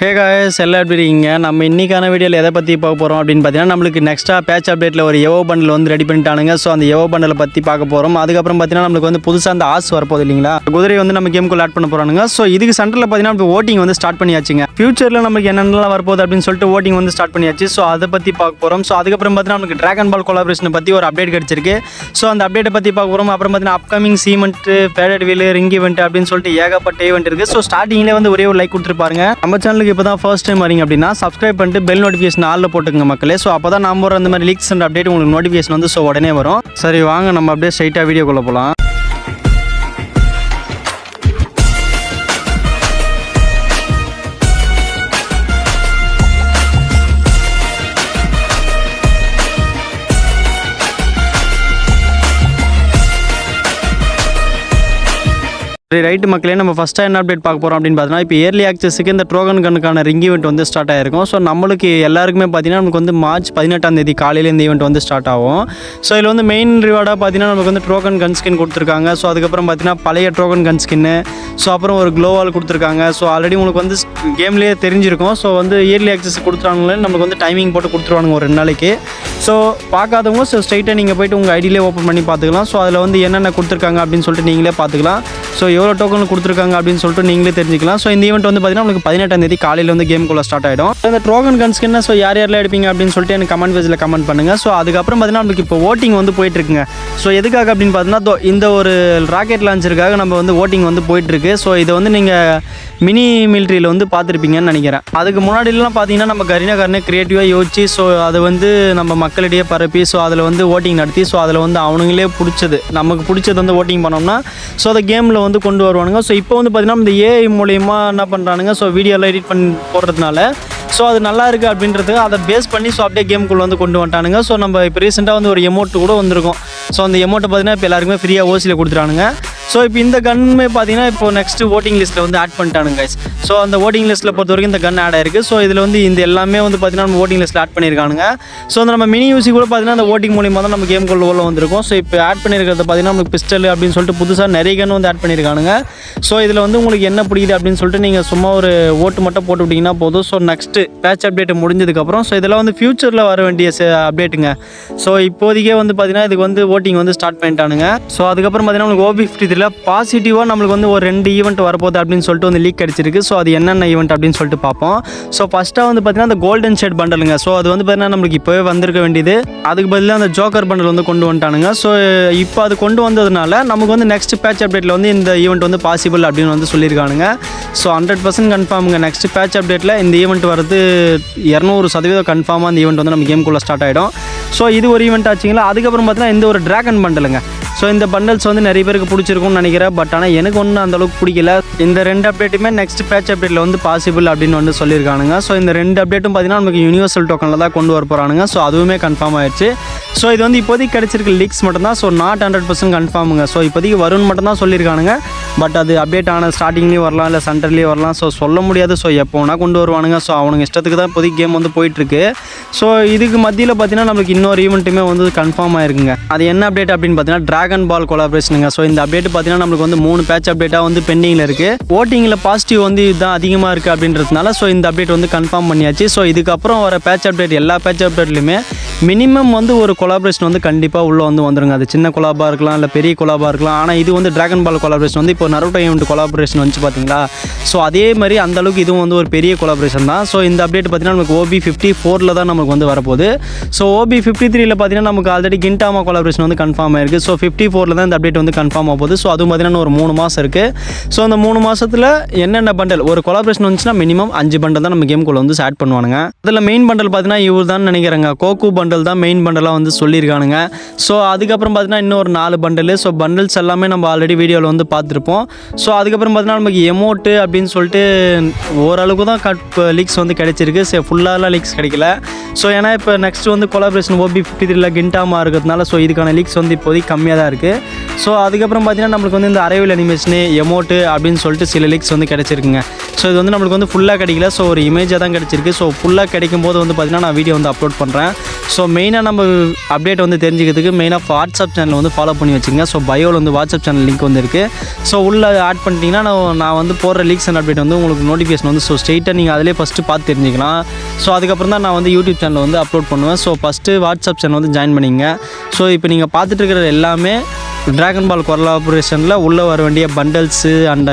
Hey guys எல்லாம் எப்படி இருக்கீங்க? நம்ம இன்றைக்கான வீடியோவில் எதை பற்றி பார்க்க போகிறோம் அப்படின்னு பார்த்தீங்கன்னா, நம்மளுக்கு நெக்ஸ்ட்டாக பேட்ச் அப்டேட்டில் ஒரு எவோ பண்டில் வந்து ரெடி பண்ணிட்டானுங்க. ஸோ அந்த எவோ பண்டிலை பற்றி பார்க்க போகிறோம். அதுக்கப்புறம் பார்த்தீங்கன்னா நம்மளுக்கு வந்து புதுசாக அந்த ஆஸ் வரப்போகுது இல்லைங்களா, குதிரை வந்து நம்ம கேமுக்குள்ள ஆட் பண்ண போகிறானுங்க. ஸோ இதுக்கு சென்டரில் பார்த்தீங்கன்னா இப்போ ஓட்டிங் வந்து ஸ்டார்ட் பண்ணியாச்சுங்க. ஃபியூச்சரில் நமக்கு என்னென்னலாம் வரப்போகுது அப்படின்னு சொல்லிட்டு ஓட்டிங் வந்து ஸ்டார்ட் பண்ணியாச்சு. ஸோ அதை பற்றி பார்க்க போகிறோம். ஸோ அதுக்கப்புறம் பார்த்தீங்கன்னா நமக்கு டிராகன் பால் கொலாபரேஷனை பற்றி ஒரு அப்டேட் கிடச்சிருக்கு. ஸோ அந்த அப்டேட்டை பற்றி பார்க்க போகிறோம். அப்புறம் பார்த்தீங்கன்னா upcoming cement, faded wheel, ring event அப்படின்னு சொல்லிட்டு ஏகப்பட்ட ஈவெண்ட் இருக்குது. ஸோ ஸ்டார்டிங்லேயே வந்து ஒரே ஒரு லைக் கொடுத்துருப்பாருங்க. நம்ம சேனலுக்கு இப்போ தான் ஃபர்ஸ்ட் டைம் வரீங்க அப்படின்னா சப்ஸ்கிரைப் பண்ணிட்டு பெல் நோட்டிஃபிகேஷன் ஆல்ல போட்டுக்கங்க மக்களே. ஸோ அப்போ தான் நம்ம அந்த மாதிரி லீக்ஸ் அண்ட் அப்டேட் உங்களுக்கு நோட்டிஃபிகேஷன் வந்து ஸோ உடனே வரும். சரி வாங்க நம்ம அப்படியே ஸ்ட்ரைட்டாக வீடியோக்குள்ளே போகலாம். சரி ரைட்டு மக்களே, நம்ம ஃபஸ்ட்டாக என்ன அப்டேட் பார்க்க போகிறோம் அப்படின்னு பார்த்தீங்கன்னா, இப்போ இயர்லி ஆக்சஸுக்கு இந்த ட்ரோகன் கண்ணுக்கான ரிங் ஈவெண்ட் வந்து ஸ்டார்ட் ஆகிருக்கும். ஸோ நம்மளுக்கு எல்லாருக்குமே பார்த்தீங்கன்னா நமக்கு வந்து மார்ச் 18 காலையில் இந்த ஈவெண்ட் வந்து ஸ்டார்ட் ஆகும். ஸோ இதில் வந்து மெயின் ரிவார்டாக பார்த்தீங்கன்னா நமக்கு வந்து ட்ரோகன் கன் ஸ்கின் கொடுத்துருக்காங்க. ஸோ அதுக்கப்புறம் பார்த்தீங்கன்னா பழைய ட்ரோகன் கன் ஸ்கின்னு, ஸோ அப்புறம் ஒரு க்ளோவால் கொடுத்துருக்காங்க. ஸோ ஆல்ரெடி உங்களுக்கு வந்து கேம்லேயே தெரிஞ்சிருக்கும். ஸோ வந்து இயர்லி ஆக்சஸ் கொடுத்துருவாங்களே நமக்கு வந்து டைமிங் போட்டு கொடுத்துருவானுங்க ஒரு 2 நாளைக்கு. ஸோ பார்க்காதவங்க ஸோ ஸ்ட்ரைட்டாக நீங்கள் போய்ட்டு உங்கள் ஐடியிலே ஓப்பன் பண்ணி பார்த்துக்கலாம். ஸோ அதில் வந்து என்னென்ன கொடுத்துருக்காங்க அப்படின்னு சொல்லிட்டு நீங்களே பார்த்துக்கலாம். ஸோ எவ்வளோ டோக்கன் கொடுத்துருக்காங்க அப்படின்னு சொல்லிட்டு நீங்களே தெரிஞ்சிக்கலாம். ஸோ இந்த ஈவெண்ட் வந்து பார்த்தீங்கன்னா உங்களுக்கு 18 காலையில் வந்து கேமுக்குள்ளே ஸ்டார்ட் ஆகிடும். இந்த ட்ரோகன் கன் ஸ்கின்னை ஸோ யாரெல்லாம் எடுப்பீங்க அப்படின்னு சொல்லிட்டு எனக்கு கமெண்ட் பேஜில் கமெண்ட் பண்ணுங்கள். ஸோ அதுக்கப்புறம் பார்த்தீங்கன்னா நமக்கு இப்போ ஓட்டிங் வந்து போயிட்டுருக்குங்க. ஸோ எதுக்காக அப்படின்னு பார்த்தீங்கன்னா இந்த ஒரு ராக்கெட் லான்ச்சருக்காக நம்ம வந்து ஓட்டிங் வந்து போயிட்டுருக்கு. ஸோ இதை வந்து நீங்கள் மினி மிலிட்ரியில் வந்து பார்த்துருப்பீங்கன்னு நினைக்கிறேன். அதுக்கு முன்னாடிலாம் பார்த்தீங்கன்னா நம்ம கரினே க்ரியேட்டிவாக யோசிச்சு ஸோ அதை வந்து நம்ம மக்களிடையே பரப்பி ஸோ அதில் வந்து ஓட்டிங் நடத்தி ஸோ அதில் வந்து அவனுங்களே பிடிச்சது நமக்கு பிடிச்சது வந்து ஓட்டிங் பண்ணோம்னா ஸோ அதை கேமில் வந்து கொண்டு வருவானுங்க. ஸோ இப்போ வந்து பார்த்தீங்கன்னா இந்த ஏஐ மூலயமா என்ன பண்ணுறானுங்க, ஸோ வீடியோலாம் எடிட் பண்ணி போடுறதுனால ஸோ அது நல்லா இருக்குது அப்படின்றதுக்கு அதை பேஸ் பண்ணி ஸோ அப்படியே கேமுக்குள்ளே வந்து கொண்டு வந்துட்டானுங்க. ஸோ நம்ம இப்போ ரீசெண்டாக வந்து ஒரு எமௌண்ட் கூட வந்திருக்கும். ஸோ அந்த எமௌண்ட்டை பார்த்தீங்கன்னா இப்போ எல்லாருக்குமே ஃப்ரீயாக ஓசியில் கொடுத்துட்டானுங்க. ஸோ இப்போ இந்த கன்மே பார்த்தீங்கன்னா இப்போ நெக்ஸ்ட்டு ஓட்டிங் லிஸ்ட்டில் வந்து ஆட் பண்ணிட்டானுங்க கைஸ். ஸோ அந்த ஓட்டிங் லிஸ்ட்டில் பொறுத்த வரைக்கும் இந்த கன் ஆட் ஆயிருக்கு. ஸோ இதில் வந்து இந்த எல்லாமே வந்து பார்த்தீங்கன்னா நம்ம ஓட்டிங் லிஸ்ட்டில் ஆட் பண்ணியிருக்கானுங்க. ஸோ அந்த நம்ம மினி யூசி கூட பார்த்தீங்கன்னா அந்த ஓட்டிங் மூலியமாக தான் நம்ம கேமுக்குள்ள உள்ள வந்திருக்கும். ஸோ இப்போ ஆட் பண்ணியிருக்கிறது பார்த்தீங்கன்னா நமக்கு பிஸ்டல் அப்படின்னு சொல்லிட்டு புதுசாக நிறைய கன் வந்து ஆட் பண்ணியிருக்கானுங்க. ஸோ இதில் வந்து உங்களுக்கு என்ன பிடிக்குது அப்படின்னு சொல்லிட்டு நீங்கள் சும்மா ஒரு ஓட்டு மட்டும் போட்டு விட்டிங்கன்னா போதும். ஸோ நெக்ஸ்ட்டு பேட்ச் அப்டேட் முடிஞ்சதுக்கப்புறம் ஸோ இதெல்லாம் வந்து ஃபியூச்சரில் வர வேண்டிய அப்டேட்டுங்க. ஸோ இப்போதைக்கே வந்து பார்த்தீங்கன்னா இதுக்கு வந்து ஓட்டிங் வந்து ஸ்டார்ட் பண்ணிட்டானுங்க. ஸோ அதுக்கப்புறம் பார்த்தீங்கன்னா உங்களுக்கு OB53 பாசிட்டிவாக நம்மளுக்கு வந்து ஒரு 2 ஈவெண்ட் வரப்போகுது அப்படின்னு சொல்லிட்டு வந்து லீக் கிடச்சிருக்கு. ஸோ அது என்னென்ன ஈவெண்ட் அப்படின்னு சொல்லிட்டு பார்ப்போம். ஸோ ஃபஸ்ட்டாக வந்து பார்த்தீங்கன்னா அந்த கோல்டன் ஷேட் பண்டலுங்க. ஸோ அது வந்து பார்த்தீங்கன்னா நம்மளுக்கு இப்போவே வந்திருக்க வேண்டியது. அதுக்கு பதிலாக அந்த ஜோக்கர் பண்டல் வந்து கொண்டு வந்துட்டானுங்க. ஸோ இப்போ அது கொண்டு வந்ததுனால நமக்கு வந்து நெக்ஸ்ட் பேட்ச் அப்டேட்டில் வந்து இந்த ஈவெண்ட் வந்து பாசிபிள் அப்படின்னு வந்து சொல்லியிருக்கானுங்க. ஸோ 100% கன்ஃபார்முங்க. நெக்ஸ்ட் பேட்ச் அப்டேட்டில் இந்த ஈவெண்ட் வரது 200% கன்ஃபார்மாக அந்த ஈவெண்ட் வந்து நம்ம கேமுக்குள்ளே ஸ்டார்ட் ஆகிடும். ஸோ இது ஒரு ஈவெண்ட் ஆச்சுங்களா. அதுக்கப்புறம் பார்த்தீங்கன்னா இந்த ஒரு டிராகன் பண்டலுங்க. ஸோ இந்த பண்டல்ஸ் வந்து நிறைய பேருக்கு பிடிச்சிருக்கும்னு நினைக்கிறேன். பட் ஆனால் எனக்கு ஒன்றும் அந்தளவுக்கு பிடிக்கல. இந்த 2 அப்டேட்டுமே நெக்ஸ்ட் பேட்ச் அப்டேட்டில் வந்து பாசிபிள் அப்படின்னு வந்து சொல்லியிருக்கானுங்க. ஸோ இந்த 2 அப்டேட்டும் பார்த்தீங்கன்னா நமக்கு யூனிவர்சல் டோக்கனில் தான் கொண்டு வர போகிறானுங்க. ஸோ அதுவுமே கன்ஃபார்ம் ஆயிடுச்சு. ஸோ இது வந்து இப்போதைக்கு கிடைச்சிருக்க லீக்ஸ் மட்டும்தான். So not 100% கன்ஃபார்முங்க. ஸோ இப்போதைக்கு வரும்னு மட்டும்தான் சொல்லியிருக்கானுங்க. பட் அது அப்டேட் ஆன ஸ்டார்டிங்லேயும் வரலாம், இல்லை சென்டர்லேயே வரலாம். ஸோ சொல்ல முடியாது. ஸோ எப்போனா கொண்டு வருவானுங்க. ஸோ அவனுங்க இஷ்டத்துக்கு தான் இப்போதைக்கு கேம் வந்து போயிட்டுருக்கு. ஸோ இதுக்கு மத்தியில் பார்த்தீங்கன்னா நமக்கு இன்னொரு ஈவெண்ட்டுமே வந்து கன்ஃபார்ம் ஆயிருக்குங்க. அது என்ன அப்டேட் அப்படின்னு பார்த்தீங்கன்னா டிராகன் பால் கொலாபரேஷனுங்க. ஸோ இந்த அப்டேட் பார்த்தீங்கன்னா நம்மளுக்கு வந்து 3 பேட்ச் அப்டேட்டாக வந்து பெண்டிங்கில் இருக்குது. ஓட்டிங்கில் பாசிட்டிவ் வந்து இதுதான் அதிகமாக இருக்குது அப்படின்றதுனால ஸோ இந்த அப்டேட் வந்து கன்ஃபார்ம் பண்ணியாச்சு. ஸோ இதுக்கப்புறம் வர பேட்ச் அப்டேட் எல்லா பேட்ச் அப்டேட்லையுமே மினிமம் வந்து ஒரு கொலாபரேஷன் வந்து கண்டிப்பாக உள்ளே வந்து வந்துருங்க. அது சின்ன கொலாபாக இருக்கலாம், இல்லை பெரிய கொலாபாக இருக்கலாம். ஆனால் இது வந்து டிராகன் பால் கொலாபரேஷன் வந்து இப்போ நருட்டோ ஈவெண்ட் கொலாபரேஷன் வந்து பார்த்தீங்களா. ஸோ அதே மாதிரி அந்தளவுக்கு இதுவும் வந்து ஒரு பெரிய கொலாபரேஷன் தான். ஸோ இந்த அப்டேட் பார்த்தீங்கன்னா நமக்கு OB54 தான் நமக்கு வந்து வரப்போகுது. ஸோ OB53 பார்த்தீங்கன்னா நமக்கு ஆல்ரெடி கிண்டாமா கொலாபரேஷன் வந்து கன்ஃபார்ம் ஆயிருக்கு. ஸோ 54 தான் இந்த அப்டேட் வந்து கன்ஃபார்ம் ஆக போகுது. ஸோ அதுவும் பார்த்தீங்கன்னா ஒரு 3 மாதம் இருக்குது. ஸோ அந்த 3 மாதத்தில் என்னென்ன பண்டல் ஒரு கொலாபரேஷன் வந்துச்சுன்னா மினிமம் 5 பண்டல் தான் நம்ம கேமுக்குள்ள வந்து ஆட் பண்ணுவானுங்க. அதில் மெயின் பண்டல் பார்த்தீங்கன்னா இவர் தான் நினைக்கிறேங்க. கோகு பண்டல் தான் மெயின் பண்டலாக வந்து சொல்லியிருக்கானுங்க. ஸோ அதுக்கப்புறம் பார்த்தீங்கன்னா இன்னொரு 4 பண்டல். ஸோ பண்டல்ஸ் எல்லாமே நம்ம ஆல்ரெடி வீடியோவில் வந்து பார்த்துருப்போம். ஸோ அதுக்கப்புறம் பார்த்தீங்கன்னா நமக்கு எமோட்டு அப்படின்னு சொல்லிட்டு ஓரளவுக்கு தான் லீக்ஸ் வந்து கிடைச்சிருக்கு. ஸோ ஃபுல்லாலாம் லீக்ஸ் கிடைக்கல. ஸோ ஏன்னா இப்போ நெக்ஸ்ட் வந்து கொலாபரேஷன் OB53 கிண்டாமா இருக்கிறதுனால ஸோ இதுக்கான லீக்ஸ் வந்து இப்போதைக்கு கம்மியாக தான் இருக்குது. ஸோ அதுக்கப்புறம் பார்த்தீங்கன்னா நம்மளுக்கு வந்து இந்த அரைவல் அனிமேஷனு எமோட்டு அப்படின்னு சொல்லிட்டு சில லீக்ஸ் வந்து கிடச்சிருக்குங்க. ஸோ இது வந்து நம்மளுக்கு வந்து ஃபுல்லாக கிடைக்கல, ஸோ ஒரு இமேஜாக தான் கிடச்சிருக்கு. ஸோ ஃபுல்லாக கிடைக்கும் போது வந்து பார்த்திங்கன்னா நான் வீடியோ வந்து அப்லோட் பண்ணுறேன். ஸோ மெயினாக நம்ம அப்டேட் வந்து தெரிஞ்சுக்கிறதுக்கு மெயினாக வாட்ஸ்அப் சேனல் வந்து ஃபாலோ பண்ணி வச்சுங்க. ஸோ பயோவில் வந்து வாட்ஸ்அப் சேனல் லிங்க் வந்து இருக்குது. ஸோ உள்ளே ஆட் பண்ணிட்டீங்கன்னா நான் வந்து போடுற லீக்ஸ் அண்ட் அப்டேட் வந்து உங்களுக்கு நோட்டிஃபிகேஷன் வந்து ஸோ ஸ்ட்ரெயிட்டாக நீங்கள் அதிலே ஃபஸ்ட்டு பார்த்து தெரிஞ்சுக்கலாம். ஸோ அதுக்கப்புறம் தான் நான் வந்து யூடியூப் சேனல் வந்து அப்லோட் பண்ணுவேன். ஸோ ஃபஸ்ட்டு வாட்ஸ்அப் சேனல் வந்து ஜாயின் பண்ணிங்க. ஸோ இப்போ நீங்கள் பார்த்துட்டு இருக்கிற எல்லாமே ட்ராகன் பால் கொலாபரேஷனில் உள்ளே வர வேண்டிய பண்டல்ஸு அண்ட்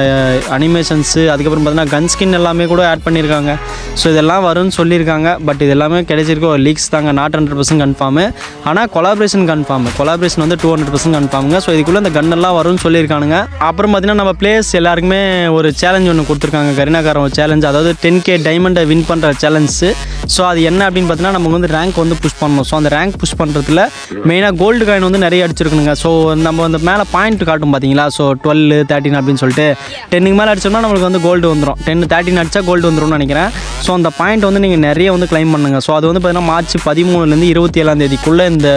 அனிமேஷன்ஸு, அதுக்கப்புறம் பார்த்தீங்கன்னா கன் ஸ்கின் எல்லாமே கூட ஆட் பண்ணியிருக்காங்க. ஸோ இதெல்லாம் வரும்னு சொல்லியிருக்காங்க. பட் இது எல்லாமே கிடைச்சிருக்க ஒரு லீக்ஸ் தாங்க, நாட் 100% கன்ஃபார்மு. ஆனால் கொலாபரேஷன் கன்ஃபார்ம், கொலாபரேஷன் வந்து 200% கன்ஃபார்முங்க. ஸோ இதுக்குள்ளே இந்த கன்னெல்லாம் வரும்னு சொல்லியிருக்கானுங்க. அப்புறம் பார்த்தீங்கன்னா நம்ம பிளேயர்ஸ் எல்லாருக்குமே ஒரு சேலஞ்ச் ஒன்று கொடுத்துருக்காங்க, கரீனாக்காரன் ஒரு சேலஞ்ச், அதாவது 10K டைமண்டை வின் பண்ணுற சேலஞ்சு. ஸோ அது என்ன அப்படின்னு பார்த்தீங்கன்னா நமக்கு வந்து ரேங்க் வந்து புஷ் பண்ணணும். ஸோ அந்த ரேங்க் புஷ் பண்ணுறதுல மெயினாக கோல்டு காயின் வந்து நிறைய அடிச்சிருக்கணுங்க. ஸோ நம்ம அந்த மேலே பாயிண்ட் காட்டும் பார்த்தீங்களா, ஸோ 12, 13 அப்படின்னு சொல்லிட்டு 10க்கு மேலே அடிச்சோம்னா நம்மளுக்கு வந்து கோல்டு வந்துடும். 10, 13 அடித்தா கோல்டு வந்துடும்னு நினைக்கிறேன். ஸோ அந்த பாயிண்ட் வந்து நீங்கள் நிறைய வந்து கிளைம் பண்ணுங்க. ஸோ அது வந்து பார்த்தீங்கன்னா மார்ச் 13லேருந்து 27ஆம் தேதிக்குள்ளே இந்த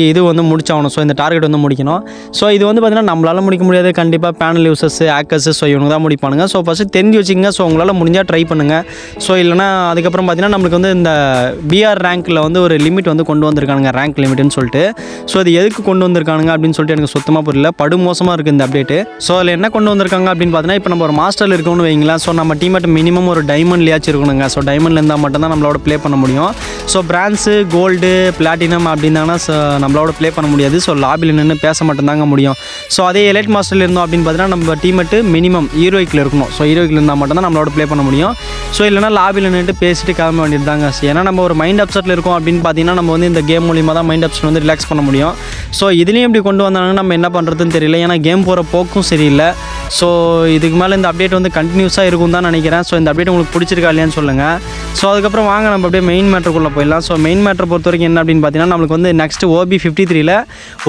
இது வந்து முடிச்சாகணும். ஸோ இந்த டார்கெட் வந்து முடிக்கணும். ஸோ இது வந்து பார்த்திங்கன்னா நம்மளால் முடிக்க முடியாது, கண்டிப்பாக பேனல் யூசர்ஸ், ஹேக்கர்ஸு, ஸோ இவங்க தான் முடிப்பானுங்க. ஸோ ஃபஸ்ட்டு தெரிஞ்சு வச்சுங்க. ஸோ உங்களால் முடிஞ்சால் ட்ரை பண்ணுங்கள். ஸோ இல்லைனா அதுக்கப்புறம் பார்த்திங்கன்னா நம்மளுக்கு வந்து இந்த பிஆர் ரேங்க்கில் வந்து ஒரு லிமிட் வந்து கொண்டு வந்திருக்கானுங்க, ரேங்க் லிமிட்னு சொல்லிட்டு. ஸோ அது எதுக்கு கொண்டு வந்திருக்கானுங்க அப்படின்னு சொல்லிட்டு எனக்கு சுத்தமாக புரியல, படுமோசமாக இருக்குது இந்த அப்டேட்டு. ஸோ அதில் என்ன கொண்டு வந்திருக்காங்க அப்படின்னு பார்த்தீங்கன்னா, இப்போ நம்ம ஒரு மாஸ்டரில் இருக்கணும்னு வைங்களேன். ஸோ நம்ம டீமேட் மினிமம் ஒரு டைமண்ட்லேயாச்சும் இருக்கணுங்க. ஸோ டைமண்டில் இருந்தால் மட்டும்தான் நம்மளோட ப்ளே பண்ண முடியும். ஸோ பிரான்ஸு, கோல்டு, பிளாட்டினம் அப்படின்னாங்கன்னா நம்மளோட ப்ளே பண்ண முடியாது. ஸோ லாபியில் நின்று பேச மட்டும்தாங்க முடியும். ஸோ அதே எலைட் மாஸ்டரில் இருந்தோம் அப்படின்னு பார்த்தீங்கன்னா நம்ம டீமெட்டு மினிமம் ஹீரோய்க்கில் இருக்கணும். ஸோ ஹீரோய்க்கில் இருந்தால் மட்டும்தான் நம்மளோட ப்ளே பண்ண முடியும். ஸோ இல்லைனா லாபியில் நின்று பேசிட்டு கிளம்ப வேண்டியது தாங்க. ஏன்னா நம்ம ஒரு மைண்ட் அப்செட்டில் இருக்கோம் அப்படின்னு பார்த்தீங்கன்னா நம்ம வந்து இந்த கேம் மூலிமா தான் மைண்ட் அப்செட் வந்து ரிலாக்ஸ் பண்ண முடியும். ஸோ இதுலேயும் இப்படி கொண்டு வந்தாங்கன்னா நம்ம என்ன பண்ணுறதுன்னு தெரியல. ஏன்னா கேம் போகிற போக்கும் சரியில்லை. ஸோ இதுக்கு மேலே இந்த அப்டேட் வந்து கண்டினியூஸாக இருக்கும் தான் நினைக்கிறேன். ஸோ இந்த அப்டேட் உங்களுக்கு பிடிச்சிருக்கா இல்லையான்னு சொல்லுங்கள். ஸோ அதுக்கப்புறம் வாங்க நம்ம அப்படியே மெயின் மேட்டருக்குள்ளே போயிடலாம். ஸோ மெயின் மேட்டரை பொறுத்த வரைக்கும் என்ன அப்படின்னு பார்த்தீங்கன்னா நம்மளுக்கு வந்து நெக்ஸ்ட் OB53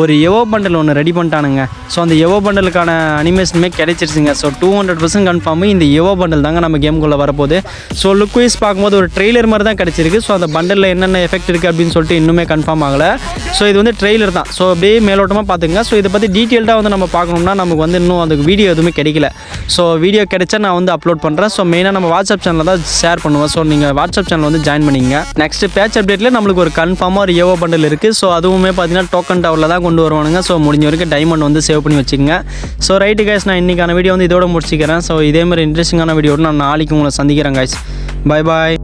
ஒரு எவோ பண்டல் ஒன்று ரெடி பண்ணிட்டானுங்க. ஸோ அந்த எவோ பண்டலுக்கான அனிமேஷனுமே கிடைச்சிருச்சுங்க. ஸோ 200% கன்ஃபார்மு இந்த எவோ பண்டல் தாங்க நம்ம கேமுக்குள்ளே வரப்போகுது. ஸோ லுக் வைஸ் பார்க்கும்போது ஒரு ட்ரெய்லர் மாதிரி தான் கிடச்சிருக்கு. ஸோ அந்த பண்டலில் என்னென்ன எஃபெக்ட் இருக்குது அப்படின்னு சொல்லிட்டு இன்னுமே கன்ஃபார்ம் ஆகலை. ஸோ இது வந்து ட்ரெய்லர் தான். ஸோ அப்படியே மேலோட்டமாக பார்த்துங்க. ஸோ இதை பற்றி டீட்டெயில்டாக வந்து நம்ம பார்க்கணும்னா நமக்கு வந்து இன்னும் அதுக்கு வீடியோ எதுவுமே கிடைக்கல. ஸோ வீடியோ கிடைச்சா நான் வந்து அப்லோட் பண்ணுறேன். ஸோ மெயினாக நம்ம வாட்ஸ்அப் சேனலில் தான் ஷேர் பண்ணுவேன். ஸோ நீங்கள் வாட்ஸ்அப் சேனல் வந்து ஜாயின் பண்ணிங்க. நெக்ஸ்ட் பேட்ச் அப்டேட்டில் நம்மளுக்கு ஒரு கன்ஃபார்மாக ஒரு எவோ பண்டல் இருக்குது. ஸோ அதுவுமே பார்த்தீங்கன்னா டோக்கன் டவரில் தான் கொண்டு வருவானுங்க. ஸோ முடிஞ்ச வரைக்கும் டைமண்ட் வந்து சேவ் பண்ணி வச்சுக்கோங்க. ஸோ ரைட்டு கைஸ், நான் இன்றைக்கான வீடியோ வந்து இதோட முடிச்சிக்கிறேன். ஸோ இதேமாதிரி இன்ட்ரெஸ்டிங்கான வீடியோட நான் நாளைக்கு உங்களை சந்திக்கிறேன் கைஸ். பாய் பாய்.